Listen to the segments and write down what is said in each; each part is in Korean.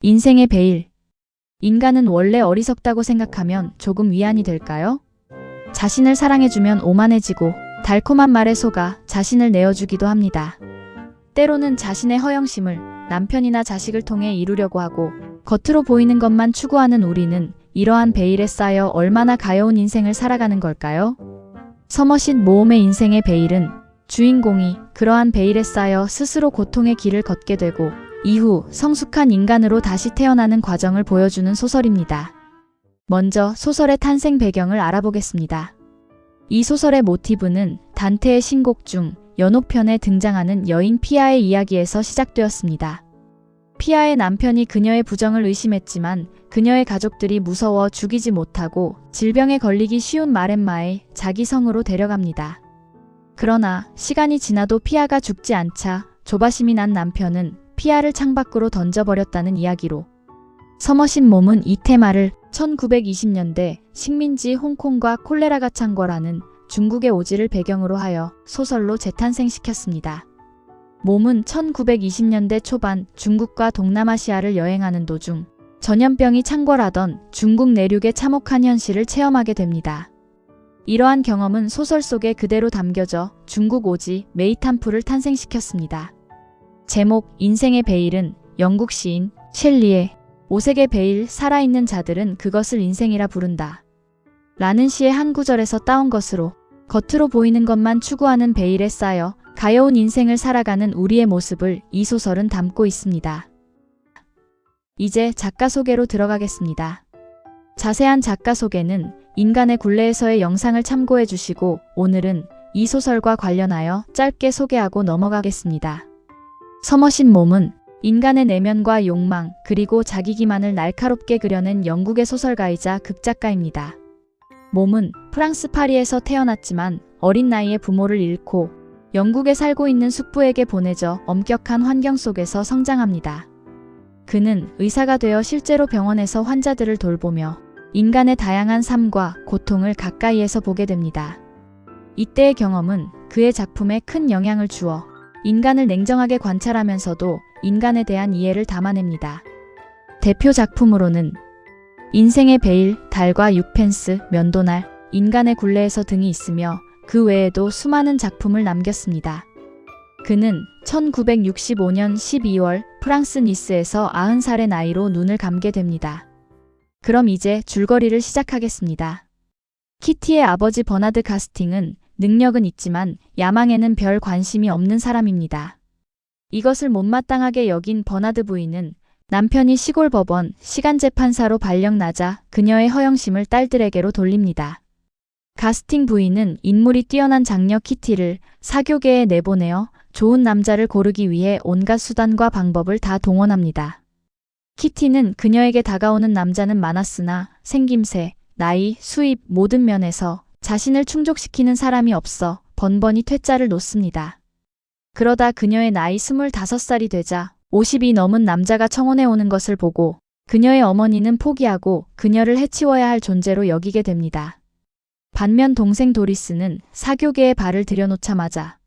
인생의 베일. 인간은 원래 어리석다고 생각하면 조금 위안이 될까요? 자신을 사랑해주면 오만해지고 달콤한 말에 속아 자신을 내어주기도 합니다. 때로는 자신의 허영심을 남편이나 자식을 통해 이루려고 하고 겉으로 보이는 것만 추구하는 우리는 이러한 베일에 쌓여 얼마나 가여운 인생을 살아가는 걸까요? 서머신 모험의 인생의 베일은 주인공이 그러한 베일에 쌓여 스스로 고통의 길을 걷게 되고 이후 성숙한 인간으로 다시 태어나는 과정을 보여주는 소설입니다. 먼저 소설의 탄생 배경을 알아보겠습니다. 이 소설의 모티브는 단테의 신곡 중 연옥편에 등장하는 여인 피아의 이야기에서 시작되었습니다. 피아의 남편이 그녀의 부정을 의심했지만 그녀의 가족들이 무서워 죽이지 못하고 질병에 걸리기 쉬운 마렘마에 자기 성으로 데려갑니다. 그러나 시간이 지나도 피아가 죽지 않자 조바심이 난 남편은 피아를 창밖으로 던져버렸다는 이야기로 서머신 몸은 이 테마를 1920년대 식민지 홍콩과 콜레라가 창궐하는 중국의 오지를 배경으로 하여 소설로 재탄생시켰습니다. 몸은 1920년대 초반 중국과 동남아시아를 여행하는 도중 전염병이 창궐하던 중국 내륙의 참혹한 현실을 체험하게 됩니다. 이러한 경험은 소설 속에 그대로 담겨져 중국 오지 메이탄푸를 탄생시켰습니다. 제목 인생의 베일은 영국 시인 셸리의 오색의 베일 살아있는 자들은 그것을 인생이라 부른다 라는 시의 한 구절에서 따온 것으로 겉으로 보이는 것만 추구하는 베일에 쌓여 가여운 인생을 살아가는 우리의 모습을 이 소설은 담고 있습니다. 이제 작가 소개로 들어가겠습니다. 자세한 작가 소개는 인간의 굴레에서의 영상을 참고해 주시고 오늘은 이 소설과 관련하여 짧게 소개하고 넘어가겠습니다. 서머신 몸은 인간의 내면과 욕망 그리고 자기 기만을 날카롭게 그려낸 영국의 소설가이자 극작가입니다. 몸은 프랑스 파리에서 태어났지만 어린 나이에 부모를 잃고 영국에 살고 있는 숙부에게 보내져 엄격한 환경 속에서 성장합니다. 그는 의사가 되어 실제로 병원에서 환자들을 돌보며 인간의 다양한 삶과 고통을 가까이에서 보게 됩니다. 이때의 경험은 그의 작품에 큰 영향을 주어 인간을 냉정하게 관찰하면서도 인간에 대한 이해를 담아냅니다. 대표 작품으로는 인생의 베일, 달과 6펜스, 면도날, 인간의 굴레에서 등이 있으며 그 외에도 수많은 작품을 남겼습니다. 그는 1965년 12월 프랑스 니스에서 90살의 나이로 눈을 감게 됩니다. 그럼 이제 줄거리를 시작하겠습니다. 키티의 아버지 버나드 가스팅은 능력은 있지만 야망에는 별 관심이 없는 사람입니다. 이것을 못마땅하게 여긴 버나드 부인은 남편이 시골 법원 시간재판사로 발령나자 그녀의 허영심을 딸들에게로 돌립니다. 가스팅 부인은 인물이 뛰어난 장녀 키티를 사교계에 내보내어 좋은 남자를 고르기 위해 온갖 수단과 방법을 다 동원합니다. 키티는 그녀에게 다가오는 남자는 많았으나 생김새, 나이, 수입 모든 면에서 자신을 충족시키는 사람이 없어 번번이 퇴짜를 놓습니다. 그러다 그녀의 나이 25살이 되자 50이 넘은 남자가 청혼해 오는 것을 보고 그녀의 어머니는 포기하고 그녀를 해치워야 할 존재로 여기게 됩니다. 반면 동생 도리스는 사교계에 발을 들여놓자마자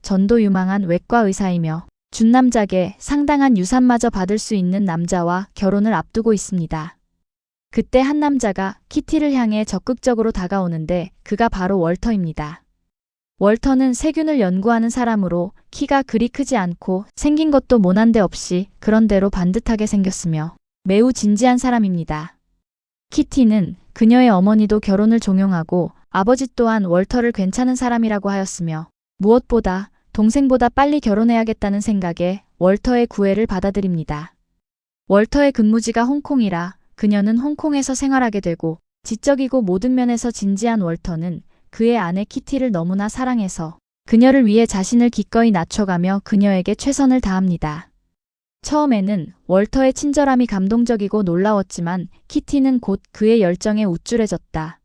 전도유망한 외과 의사이며 준남자계 상당한 유산마저 받을 수 있는 남자와 결혼을 앞두고 있습니다. 그때 한 남자가 키티를 향해 적극적으로 다가오는데 그가 바로 월터입니다. 월터는 세균을 연구하는 사람으로 키가 그리 크지 않고 생긴 것도 모난데 없이 그런대로 반듯하게 생겼으며 매우 진지한 사람입니다. 키티는 그녀의 어머니도 결혼을 종용하고 아버지 또한 월터를 괜찮은 사람이라고 하였으며 무엇보다 동생보다 빨리 결혼해야겠다는 생각에 월터의 구애를 받아들입니다. 월터의 근무지가 홍콩이라 그녀는 홍콩에서 생활하게 되고 지적이고 모든 면에서 진지한 월터는 그의 아내 키티를 너무나 사랑해서 그녀를 위해 자신을 기꺼이 낮춰가며 그녀에게 최선을 다합니다. 처음에는 월터의 친절함이 감동적이고 놀라웠지만 키티는 곧 그의 열정에 우쭐해졌다.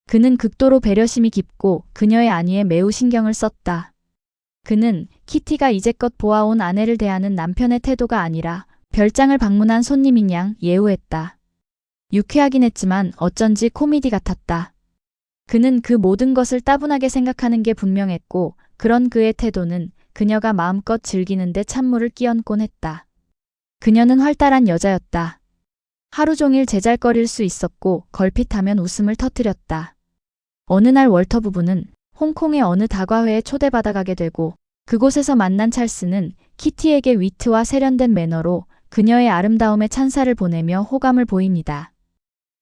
그는 극도로 배려심이 깊고 그녀의 안위에 매우 신경을 썼다. 그는 키티가 이제껏 보아온 아내를 대하는 남편의 태도가 아니라 별장을 방문한 손님인 양 예우했다. 유쾌하긴 했지만 어쩐지 코미디 같았다. 그는 그 모든 것을 따분하게 생각하는 게 분명했고 그런 그의 태도는 그녀가 마음껏 즐기는데 찬물을 끼얹곤 했다. 그녀는 활달한 여자였다. 하루 종일 제잘거릴 수 있었고 걸핏하면 웃음을 터뜨렸다. 어느 날 월터 부부는 홍콩의 어느 다과회에 초대받아가게 되고 그곳에서 만난 찰스는 키티에게 위트와 세련된 매너로 그녀의 아름다움에 찬사를 보내며 호감을 보입니다.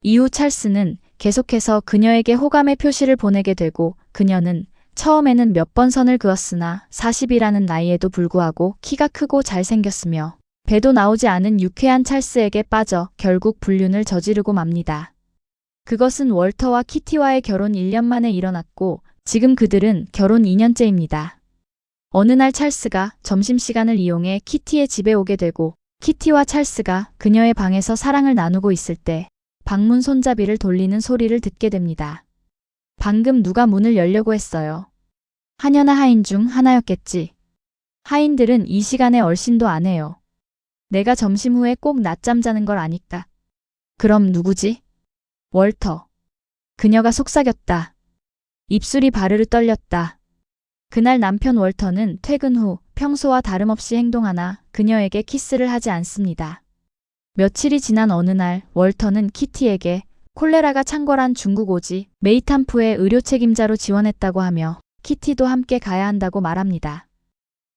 이후 찰스는 계속해서 그녀에게 호감의 표시를 보내게 되고 그녀는 처음에는 몇 번 선을 그었으나 40이라는 나이에도 불구하고 키가 크고 잘생겼으며 배도 나오지 않은 유쾌한 찰스에게 빠져 결국 불륜을 저지르고 맙니다. 그것은 월터와 키티와의 결혼 1년 만에 일어났고 지금 그들은 결혼 2년째입니다. 어느 날 찰스가 점심시간을 이용해 키티의 집에 오게 되고 키티와 찰스가 그녀의 방에서 사랑을 나누고 있을 때 방문 손잡이를 돌리는 소리를 듣게 됩니다. 방금 누가 문을 열려고 했어요. 하녀나 하인 중 하나였겠지. 하인들은 이 시간에 얼씬도 안 해요. 내가 점심 후에 꼭 낮잠 자는 걸 아니까. 그럼 누구지? 월터. 그녀가 속삭였다. 입술이 바르르 떨렸다. 그날 남편 월터는 퇴근 후 평소와 다름없이 행동하나 그녀에게 키스를 하지 않습니다. 며칠이 지난 어느 날 월터는 키티에게 콜레라가 창궐한 중국 오지 메이탄푸의 의료 책임자로 지원했다고 하며 키티도 함께 가야 한다고 말합니다.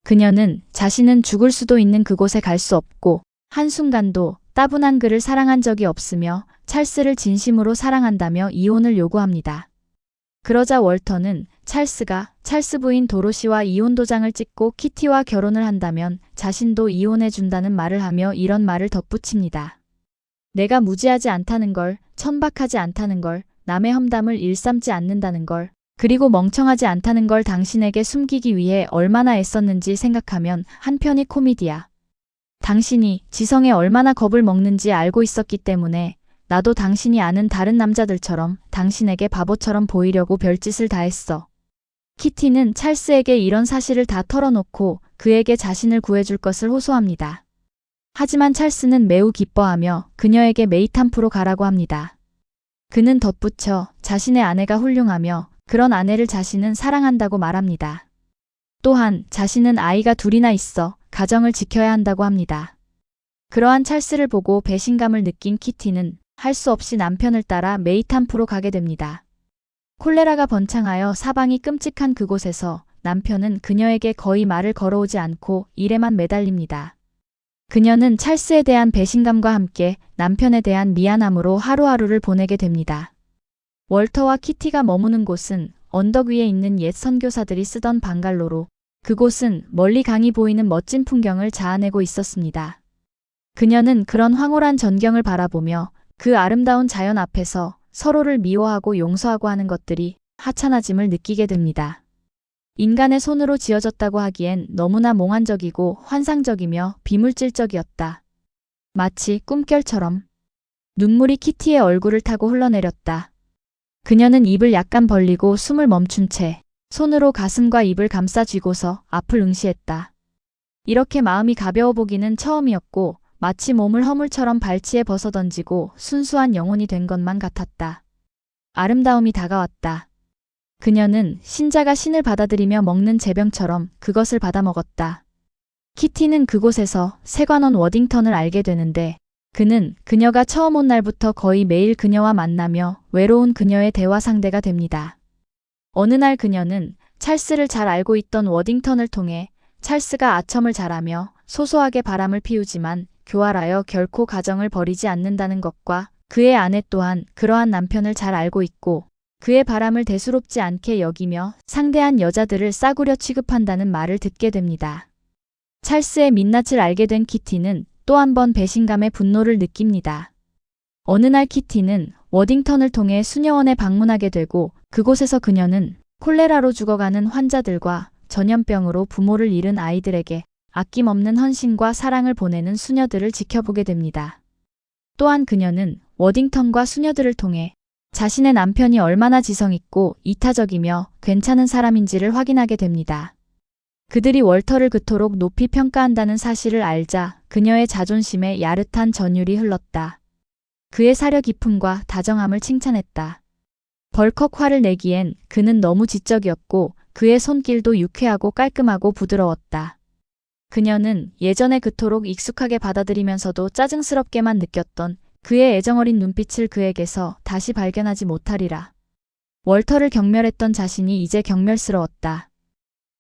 그녀는 자신은 죽을 수도 있는 그곳에 갈 수 없고 한순간도 따분한 그를 사랑한 적이 없으며 찰스를 진심으로 사랑한다며 이혼을 요구합니다. 그러자 월터는 찰스가 찰스 부인 도로시와 이혼 도장을 찍고 키티와 결혼을 한다면 자신도 이혼해준다는 말을 하며 이런 말을 덧붙입니다. 내가 무지하지 않다는 걸, 천박하지 않다는 걸, 남의 험담을 일삼지 않는다는 걸, 그리고 멍청하지 않다는 걸 당신에게 숨기기 위해 얼마나 애썼는지 생각하면 한편이 코미디야. 당신이 지성에 얼마나 겁을 먹는지 알고 있었기 때문에 나도 당신이 아는 다른 남자들처럼 당신에게 바보처럼 보이려고 별짓을 다 했어. 키티는 찰스에게 이런 사실을 다 털어놓고 그에게 자신을 구해줄 것을 호소합니다. 하지만 찰스는 매우 기뻐하며 그녀에게 메이탄프로 가라고 합니다. 그는 덧붙여 자신의 아내가 훌륭하며 그런 아내를 자신은 사랑한다고 말합니다. 또한 자신은 아이가 둘이나 있어 가정을 지켜야 한다고 합니다. 그러한 찰스를 보고 배신감을 느낀 키티는 할 수 없이 남편을 따라 메이탄프로 가게 됩니다. 콜레라가 번창하여 사방이 끔찍한 그곳에서 남편은 그녀에게 거의 말을 걸어오지 않고 일에만 매달립니다. 그녀는 찰스에 대한 배신감과 함께 남편에 대한 미안함으로 하루하루를 보내게 됩니다. 월터와 키티가 머무는 곳은 언덕 위에 있는 옛 선교사들이 쓰던 방갈로로 그곳은 멀리 강이 보이는 멋진 풍경을 자아내고 있었습니다. 그녀는 그런 황홀한 전경을 바라보며 그 아름다운 자연 앞에서 서로를 미워하고 용서하고 하는 것들이 하찮아짐을 느끼게 됩니다. 인간의 손으로 지어졌다고 하기엔 너무나 몽환적이고 환상적이며 비물질적이었다. 마치 꿈결처럼. 눈물이 키티의 얼굴을 타고 흘러내렸다. 그녀는 입을 약간 벌리고 숨을 멈춘 채 손으로 가슴과 입을 감싸 쥐고서 앞을 응시했다. 이렇게 마음이 가벼워 보기는 처음이었고 마치 몸을 허물처럼 발치에 벗어던지고 순수한 영혼이 된 것만 같았다. 아름다움이 다가왔다. 그녀는 신자가 신을 받아들이며 먹는 제병처럼 그것을 받아먹었다. 키티는 그곳에서 세관원 워딩턴을 알게 되는데 그는 그녀가 처음 온 날부터 거의 매일 그녀와 만나며 외로운 그녀의 대화 상대가 됩니다. 어느 날 그녀는 찰스를 잘 알고 있던 워딩턴을 통해 찰스가 아첨을 잘하며 소소하게 바람을 피우지만 교활하여 결코 가정을 버리지 않는다는 것과 그의 아내 또한 그러한 남편을 잘 알고 있고 그의 바람을 대수롭지 않게 여기며 상대한 여자들을 싸구려 취급한다는 말을 듣게 됩니다. 찰스의 민낯을 알게 된 키티는 또 한 번 배신감의 분노를 느낍니다. 어느 날 키티는 워딩턴을 통해 수녀원에 방문하게 되고 그곳에서 그녀는 콜레라로 죽어가는 환자들과 전염병으로 부모를 잃은 아이들에게 아낌없는 헌신과 사랑을 보내는 수녀들을 지켜보게 됩니다. 또한 그녀는 워딩턴과 수녀들을 통해 자신의 남편이 얼마나 지성있고 이타적이며 괜찮은 사람인지를 확인하게 됩니다. 그들이 월터를 그토록 높이 평가한다는 사실을 알자 그녀의 자존심에 야릇한 전율이 흘렀다. 그의 사려 깊음과 다정함을 칭찬했다. 벌컥 화를 내기엔 그는 너무 지적이었고 그의 손길도 유쾌하고 깔끔하고 부드러웠다. 그녀는 예전에 그토록 익숙하게 받아들이면서도 짜증스럽게만 느꼈던 그의 애정어린 눈빛을 그에게서 다시 발견하지 못하리라. 월터를 경멸했던 자신이 이제 경멸스러웠다.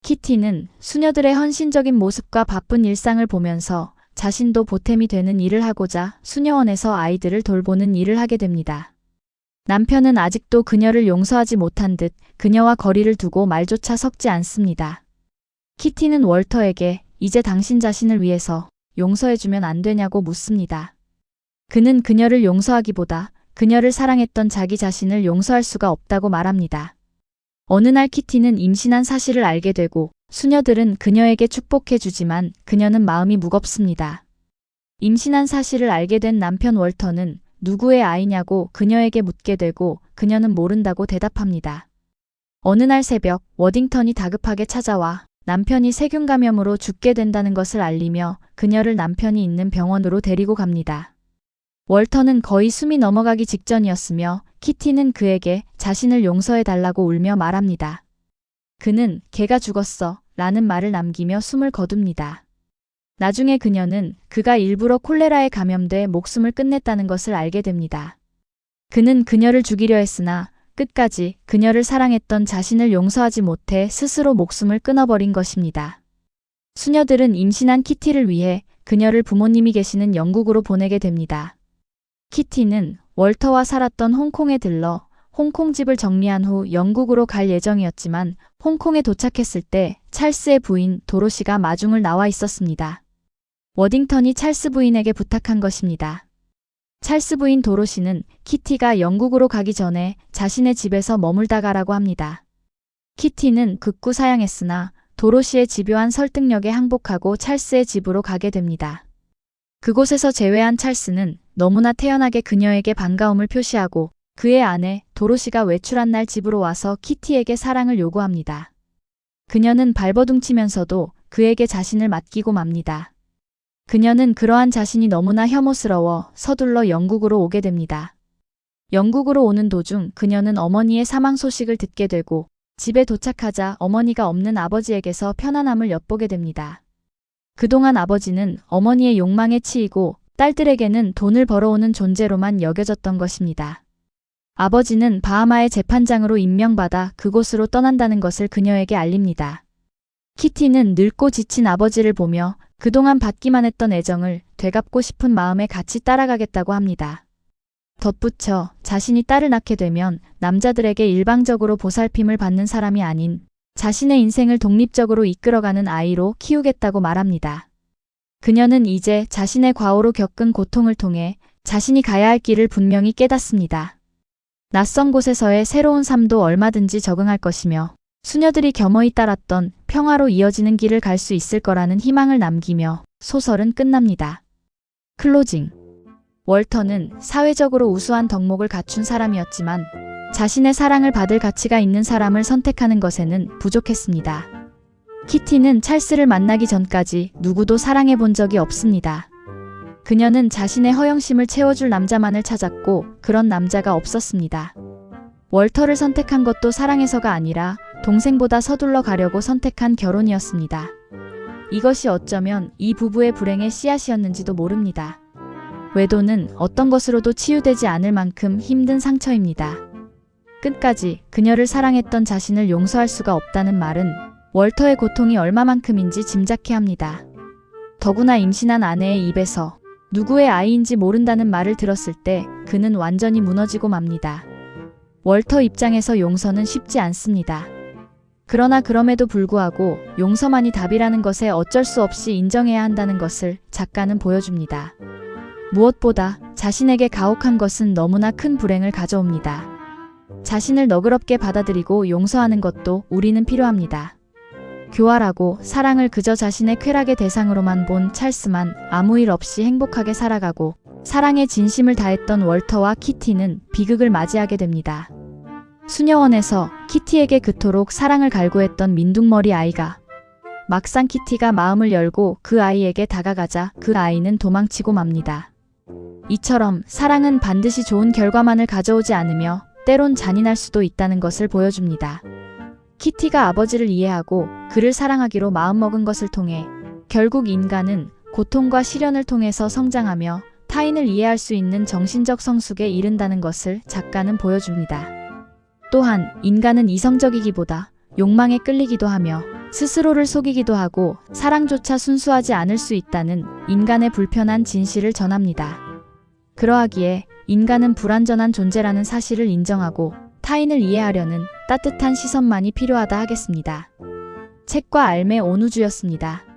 키티는 수녀들의 헌신적인 모습과 바쁜 일상을 보면서 자신도 보탬이 되는 일을 하고자 수녀원에서 아이들을 돌보는 일을 하게 됩니다. 남편은 아직도 그녀를 용서하지 못한 듯 그녀와 거리를 두고 말조차 섞지 않습니다. 키티는 월터에게 이제 당신 자신을 위해서 용서해주면 안 되냐고 묻습니다. 그는 그녀를 용서하기보다 그녀를 사랑했던 자기 자신을 용서할 수가 없다고 말합니다. 어느 날 키티는 임신한 사실을 알게 되고 수녀들은 그녀에게 축복해주지만 그녀는 마음이 무겁습니다. 임신한 사실을 알게 된 남편 월터는 누구의 아이냐고 그녀에게 묻게 되고 그녀는 모른다고 대답합니다. 어느 날 새벽 워딩턴이 다급하게 찾아와 남편이 세균 감염으로 죽게 된다는 것을 알리며 그녀를 남편이 있는 병원으로 데리고 갑니다. 월터는 거의 숨이 넘어가기 직전이었으며 키티는 그에게 자신을 용서해달라고 울며 말합니다. 그는 걔가 죽었어 라는 말을 남기며 숨을 거둡니다. 나중에 그녀는 그가 일부러 콜레라에 감염돼 목숨을 끝냈다는 것을 알게 됩니다. 그는 그녀를 죽이려 했으나 끝까지 그녀를 사랑했던 자신을 용서하지 못해 스스로 목숨을 끊어버린 것입니다. 수녀들은 임신한 키티를 위해 그녀를 부모님이 계시는 영국으로 보내게 됩니다. 키티는 월터와 살았던 홍콩에 들러 홍콩 집을 정리한 후 영국으로 갈 예정이었지만 홍콩에 도착했을 때 찰스의 부인 도로시가 마중을 나와 있었습니다. 워딩턴이 찰스 부인에게 부탁한 것입니다. 찰스 부인 도로시는 키티가 영국으로 가기 전에 자신의 집에서 머물다 가라고 합니다. 키티는 극구 사양했으나 도로시의 집요한 설득력에 항복하고 찰스의 집으로 가게 됩니다. 그곳에서 재회한 찰스는 너무나 태연하게 그녀에게 반가움을 표시하고 그의 아내 도로시가 외출한 날 집으로 와서 키티에게 사랑을 요구합니다. 그녀는 발버둥치면서도 그에게 자신을 맡기고 맙니다. 그녀는 그러한 자신이 너무나 혐오스러워 서둘러 영국으로 오게 됩니다. 영국으로 오는 도중 그녀는 어머니의 사망 소식을 듣게 되고 집에 도착하자 어머니가 없는 아버지에게서 편안함을 엿보게 됩니다. 그동안 아버지는 어머니의 욕망에 치이고 딸들에게는 돈을 벌어오는 존재로만 여겨졌던 것입니다. 아버지는 바하마의 재판장으로 임명받아 그곳으로 떠난다는 것을 그녀에게 알립니다. 키티는 늙고 지친 아버지를 보며 그동안 받기만 했던 애정을 되갚고 싶은 마음에 같이 따라가겠다고 합니다. 덧붙여 자신이 딸을 낳게 되면 남자들에게 일방적으로 보살핌을 받는 사람이 아닌 자신의 인생을 독립적으로 이끌어가는 아이로 키우겠다고 말합니다. 그녀는 이제 자신의 과오로 겪은 고통을 통해 자신이 가야 할 길을 분명히 깨닫습니다. 낯선 곳에서의 새로운 삶도 얼마든지 적응할 것이며 수녀들이 겸허히 따랐던 평화로 이어지는 길을 갈 수 있을 거라는 희망을 남기며 소설은 끝납니다. 클로징. 월터는 사회적으로 우수한 덕목을 갖춘 사람이었지만 자신의 사랑을 받을 가치가 있는 사람을 선택하는 것에는 부족했습니다. 키티는 찰스를 만나기 전까지 누구도 사랑해 본 적이 없습니다. 그녀는 자신의 허영심을 채워줄 남자만을 찾았고 그런 남자가 없었습니다. 월터를 선택한 것도 사랑해서가 아니라 동생보다 서둘러 가려고 선택한 결혼이었습니다. 이것이 어쩌면 이 부부의 불행의 씨앗이었는지도 모릅니다. 외도는 어떤 것으로도 치유되지 않을 만큼 힘든 상처입니다. 끝까지 그녀를 사랑했던 자신을 용서할 수가 없다는 말은 월터의 고통이 얼마만큼인지 짐작케 합니다. 더구나 임신한 아내의 입에서 누구의 아이인지 모른다는 말을 들었을 때 그는 완전히 무너지고 맙니다. 월터 입장에서 용서는 쉽지 않습니다. 그러나 그럼에도 불구하고 용서만이 답이라는 것에 어쩔 수 없이 인정해야 한다는 것을 작가는 보여줍니다. 무엇보다 자신에게 가혹한 것은 너무나 큰 불행을 가져옵니다. 자신을 너그럽게 받아들이고 용서하는 것도 우리는 필요합니다. 교활하고 사랑을 그저 자신의 쾌락의 대상으로만 본 찰스만 아무 일 없이 행복하게 살아가고 사랑에 진심을 다했던 월터와 키티는 비극을 맞이하게 됩니다. 수녀원에서 키티에게 그토록 사랑을 갈구했던 민둥머리 아이가 막상 키티가 마음을 열고 그 아이에게 다가가자 그 아이는 도망치고 맙니다. 이처럼 사랑은 반드시 좋은 결과만을 가져오지 않으며 때론 잔인할 수도 있다는 것을 보여줍니다. 키티가 아버지를 이해하고 그를 사랑하기로 마음먹은 것을 통해 결국 인간은 고통과 시련을 통해서 성장하며 타인을 이해할 수 있는 정신적 성숙에 이른다는 것을 작가는 보여줍니다. 또한 인간은 이성적이기보다 욕망에 끌리기도 하며 스스로를 속이기도 하고 사랑조차 순수하지 않을 수 있다는 인간의 불편한 진실을 전합니다. 그러하기에 인간은 불완전한 존재라는 사실을 인정하고 타인을 이해하려는 따뜻한 시선만이 필요하다 하겠습니다. 책과 알매 온우주였습니다.